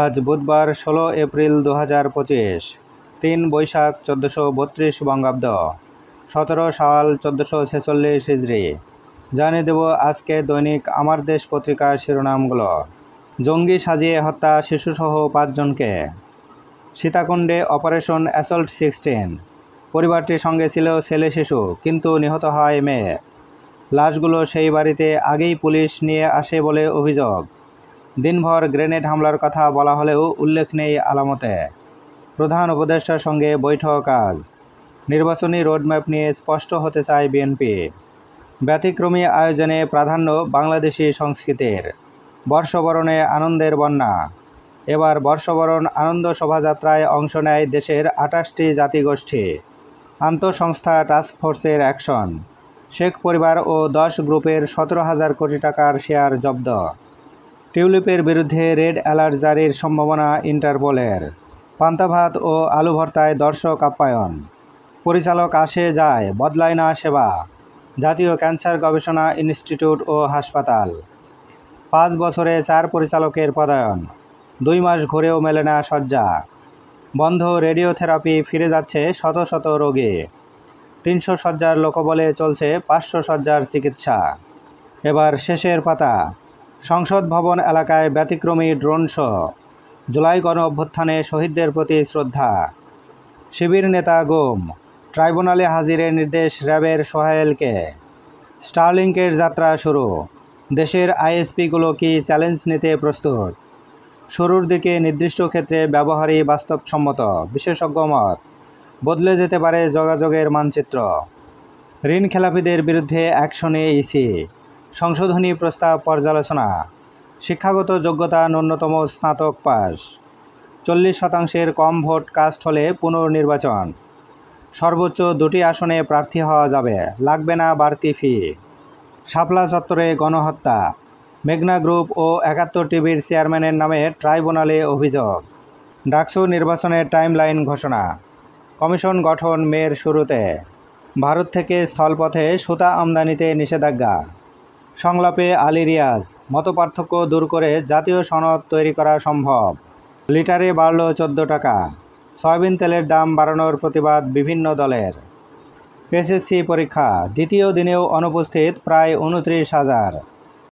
আজ বুধবার 16 এপ্রিল 2025, 3 বৈশাখ 1432 বঙ্গাব্দ, 17 শাওয়াল 1446 হিজরি। জানিয়ে দেব আজকে দৈনিক আমার দেশ পত্রিকার শিরোনামগুলো। জঙ্গি সাজিয়ে হত্যা শিশুসহ 5 জনকে। সীতাকুণ্ডে অপারেশন অ্যাসল্ট 16, পরিবারটির সঙ্গে ছিল ছেলে শিশু, কিন্তু নিহত হয় মেয়ে। লাশগুলো সেই বাড়িতে আগেই পুলিশ নিয়ে আসে বলে অভিযোগ। দিনভর গ্রেনেড হামলার কথা বলা হলেও উল্লেখ নেই আলামতে। প্রধান উপদেষ্টার সঙ্গে বৈঠক আজ। নির্বাচনী রোডম্যাপ নিয়ে স্পষ্ট হতে চায় বিএনপি। ব্যতিক্রমী আয়োজনে প্রাধান্য বাংলাদেশি সংস্কৃতির। বর্ষবরণে আনন্দের বন্যা। এবার বর্ষবরণ আনন্দ শোভাযাত্রায় অংশ নেয় দেশের 28টি জাতিগোষ্ঠী। আন্তঃসংস্থা টাস্কফোর্সের অ্যাকশন। শেখ পরিবার ও 10 গ্রুপের 17,000 কোটি টাকার শেয়ার জব্দ। টিউলিপের বিরুদ্ধে রেড অ্যালার্ট জারির সম্ভাবনা ইন্টারপোলের। পান্তা ভাত ও আলু ভর্তায় দর্শক আপ্যায়ন। পরিচালক আসে যায়, বদলায় না সেবা। জাতীয় ক্যান্সার গবেষণা ইনস্টিটিউট ও হাসপাতাল। 5 বছরে 4 পরিচালকের পদায়ন। 2 মাস ঘুরেও মেলে না শয্যা। বন্ধ রেডিওথেরাপি, ফিরে যাচ্ছে শত শত রোগী। 300 শয্যার লোকবলে চলছে 500 শয্যার চিকিৎসা। এবার শেষের পাতা। সংসদ ভবন এলাকায় ব্যতিক্রমী ড্রোন শো। জুলাই গণ অভ্যুত্থানে শহীদদের প্রতি শ্রদ্ধা। শিবির নেতা গুম, ট্রাইব্যুনালে হাজিরের নির্দেশ র্যাবের সোহায়েলকে। স্টারলিংকের যাত্রা শুরু। দেশের আইএসপিগুলো কি চ্যালেঞ্জ নিতে প্রস্তুত? শুরুর দিকে নির্দিষ্ট ক্ষেত্রে ব্যবহারই বাস্তবসম্মত, বিশেষজ্ঞ মত। বদলে যেতে পারে যোগাযোগের মানচিত্র। ঋণ খেলাপিদের বিরুদ্ধে অ্যাকশনে ইসি। সংশোধনী প্রস্তাব পর্যালোচনা। শিক্ষাগত যোগ্যতা ন্যূনতম স্নাতক পাস। 40% কম ভোট কাস্ট হলে পুনর্নির্বাচন। সর্বোচ্চ 2টি আসনে প্রার্থী হওয়া যাবে, লাগবে না বাড়তি ফি। শাপলা চত্বরে গণহত্যা। মেঘনা গ্রুপ ও 71 টিভির চেয়ারম্যানের নামে ট্রাইব্যুনালে অভিযোগ। ডাকসু নির্বাচনের টাইমলাইন ঘোষণা। কমিশন গঠন মের শুরুতে। ভারত থেকে স্থলপথে সুতা আমদানিতে নিষেধাজ্ঞা। সংলাপে আলী রিয়াজ, মতপার্থক্য দূর করে জাতীয় সনদ তৈরি করা সম্ভব। লিটারে বাড়ল 14 টাকা। সয়াবিন তেলের দাম বাড়ানোর প্রতিবাদ বিভিন্ন দলের। এসএসসি পরীক্ষা দ্বিতীয় দিনেও অনুপস্থিত প্রায় 29,000।